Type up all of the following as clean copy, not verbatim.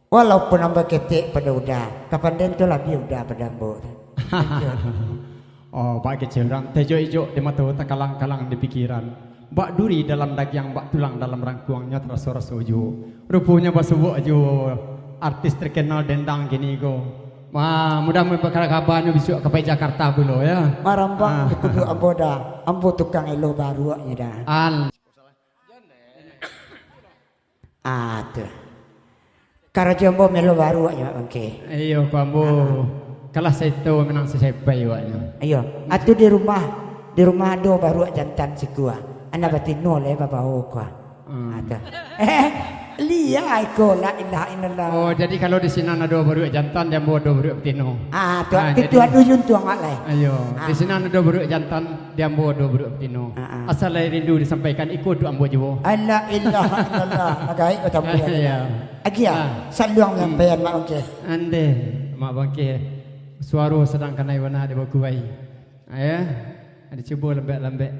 Walaupun hamba ketik pada udah, kapan den tu lebih udah pada ambo. Oh, Pak kecil orang tejo ijo di mata tak kalang-kalang di pikiran. Bak duri dalam daging, bak tulang dalam rangkuangnya terasa-rasa jo. Rupanya basubuk jo artis terkenal dendang gini go. Wah, mudah-mudahan perkara kabarnya besok ke Jakarta dulu ya. Marambang kudu ambo dah, ambo tukang elo baru nya dah. Tuh. Karo jombo melo baru nya bangke. Iyo kamu. Kalau saya tahu menang saya bayuannya. Ayo, atu di rumah do baru jantan si gua. Anda batino le babaho gua. Ada. Liya iko la ilaha illallah. Oh, jadi kalau di sini ada baru jantan dia bawa baru betino. Tuh itu duyun tuang alai. Ayo, di sini ada baru jantan dia bawa baru betino. Asal rindu disampaikan ikut doa ambo jiwo. La ilaha illallah. Agai ko tamu. Iya. Agia, saluang nyampean mak oke. Ande, mak bangke. Suara sedang kena iwana di baku bayi. Ayah, ada cuba lembek-lembek.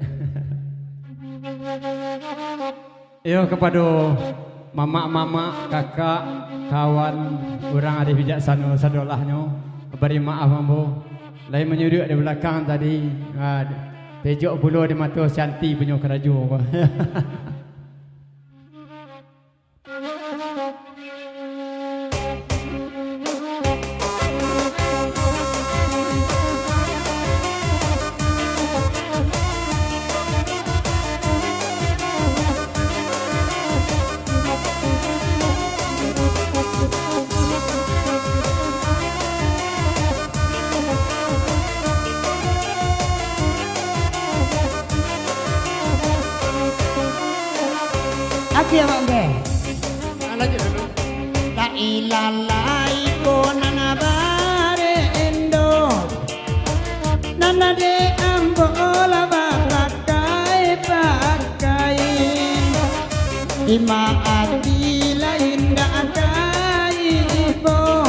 Yo kepada mama-mama, kakak, kawan, orang ada bijaksana sadolahnya, beri maaf ambo. Lain menyuruh di belakang tadi, pejok bulu di mata Syanti punya keraju. Agia bangke. Lanjut dulu. La ilaha illallah nabare endo. Nana de ambo la pakai. Ima adila inda kaibo.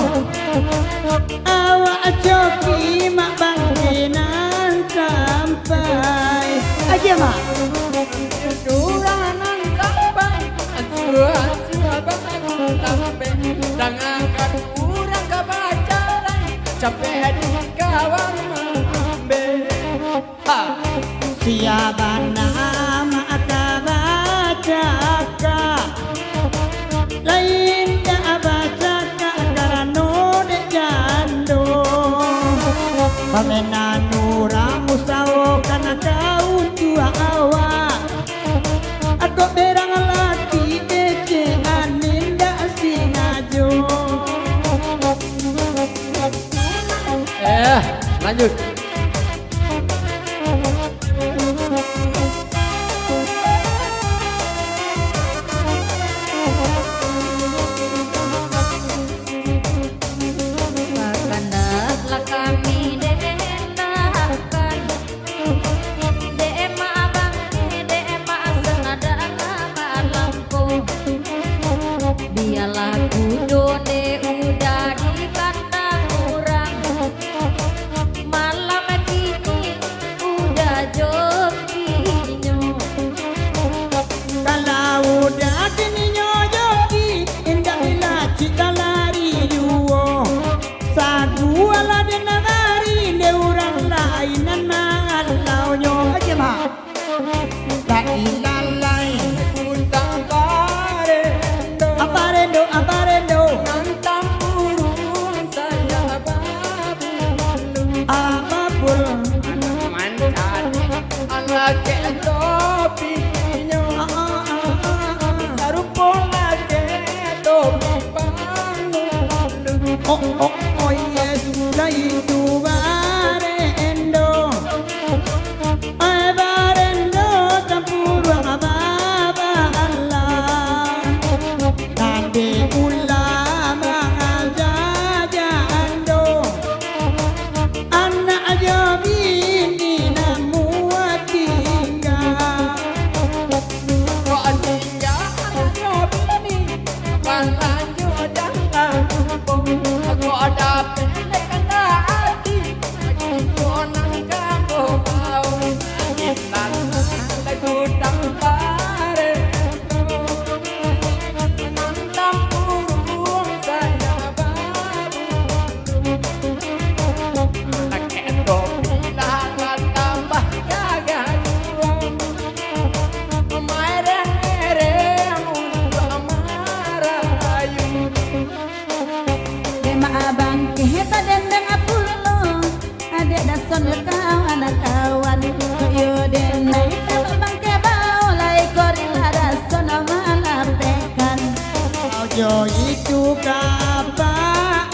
Awak joki mak bangkinan sampai. Agia mak. Duranan sampai dan angkat kurang kebacaran capek di kawan ambil Siapa nama baca lain dah baca karena de jando pamenan orang musawo karena kau jua awak aku berang lagi kece aninda singajo. Lanjut. Makanlah kami dendakan Dema bangke dema senada malamku Biarlah kudone udah di kandang orang Malam kini udah jokinya Kalau udah kini nyojoki indah bila cita lari juo sagu ala denagari de orang lain nalau nyo aja mah la ilalai Puntang karendo aparendo nantang burung saya babulu apapun mantan anak topinya sarupon lagi topi pangulu oh yes la itu barendo barendo campur ababa Allah nande ulama ajajando anak aja bini namu tinggal kok tinggal ada bini lanjut jangan kok ada Keheta dendeng apulo adek dason kau anak kawan yo dendeng kalau bangke bau lai korila dason malapekan Ojo itu kapaana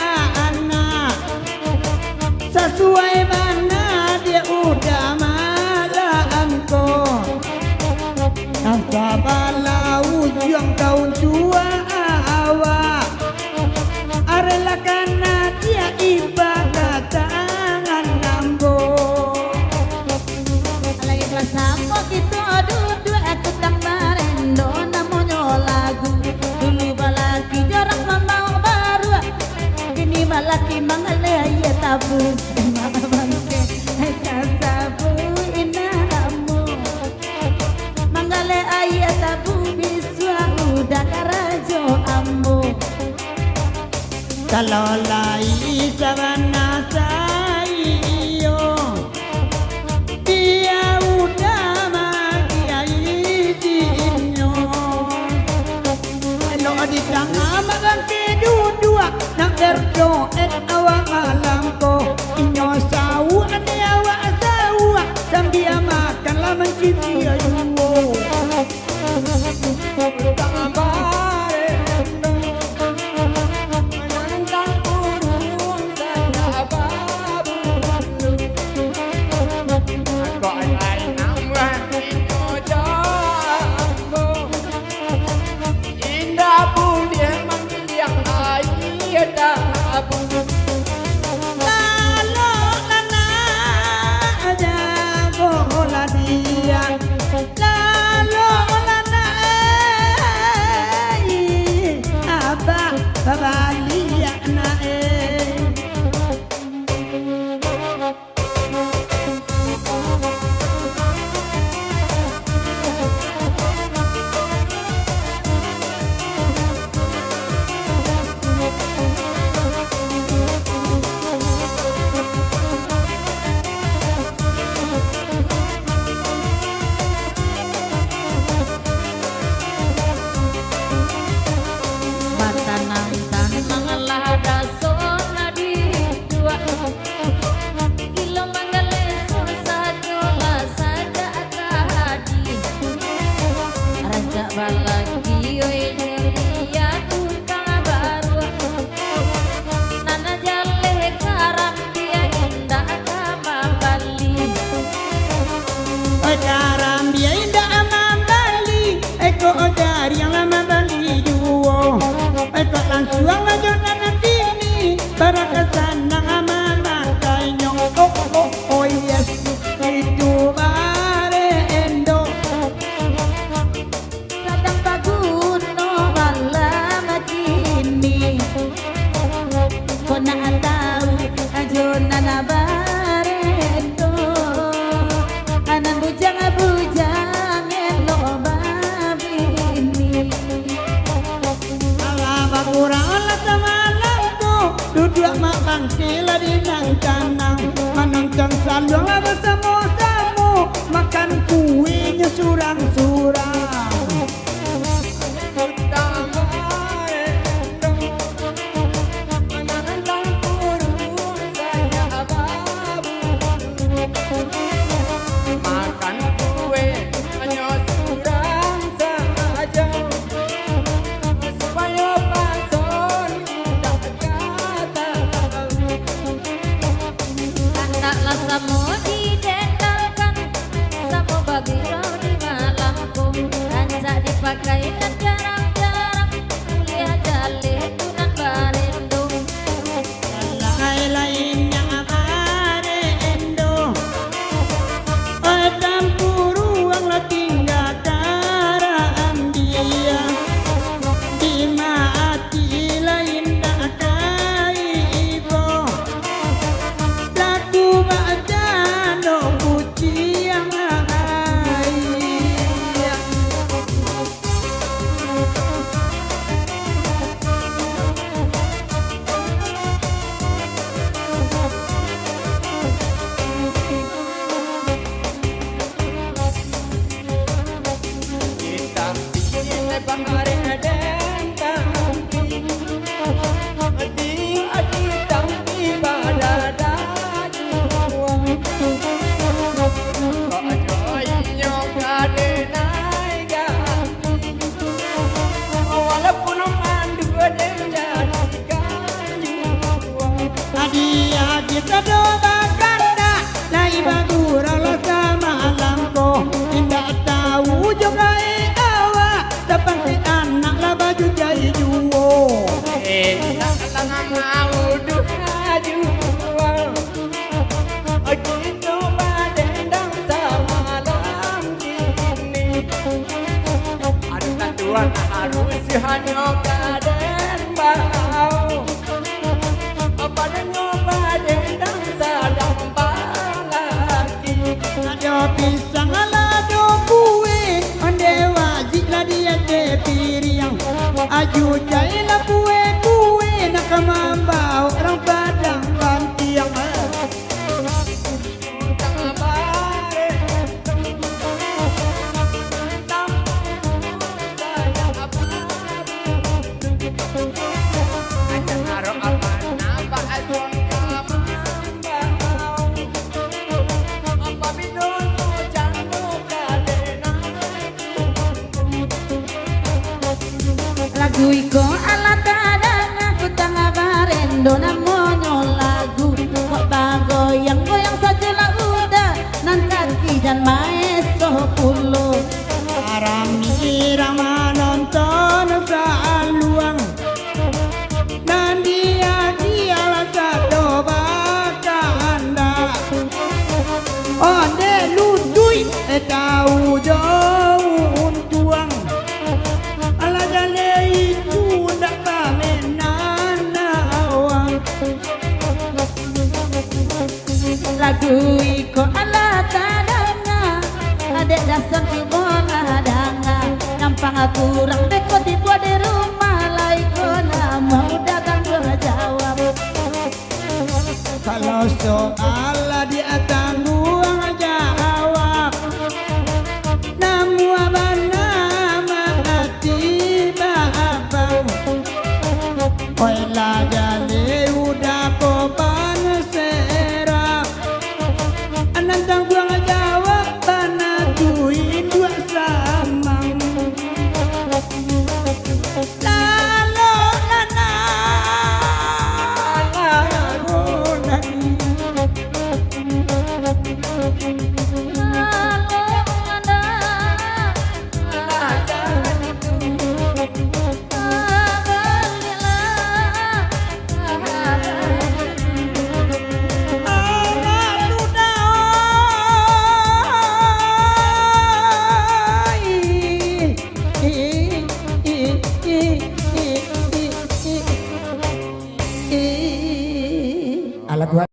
sesuai mana dia udah malaanko tanpa balau yang kau tua awak arelakan dia ibadah tangan nambo alai kelas sampo gitu duduk aku tak marendo namanya lagu dulu balaki jarak membawa baru kini balaki mangale ya tabu mama bangke sasabu inamu mangale ayat tabu biswa udah karajo ambo kalau lai sabana sayo dia udah mati aidinyo lo di tengah magang kedua nak erdo awak malampo inyo sawu ane awak sawu sambil makan lah mencicipi ayo para kesana mama kainyo oh yes itu bare endo sadang paguno malam kini kona atau ajo nana barendo anan bujang elo babi ini ala kurang ala semalamku duduk makan kila di nang kanang menonton salong bersama-sama makan kuenya surang-surang makan kue hanya surang saja supaya pason kata Hendaklah samu didendangkan, samu bagi roh di malamku. jujai la kue nak mambaw orang padang bantiang lagu iko ala kadang aku tengah barendo namonyo lagu kok bagoyang goyang saja lah udah nan kaki dan maeso pulo Arami rama nonton sa luang nan dia la satu baka anda onde ludui tahu jauh tuang ala jale itu ndak pamenana awang lagu iko ala tadanga adek dasar cuma danga gampang kurang beko dibuat di rumah laiko mau datang berjawab kalau soal dia tanggung jawab namu abana mati baabang oi la jale udah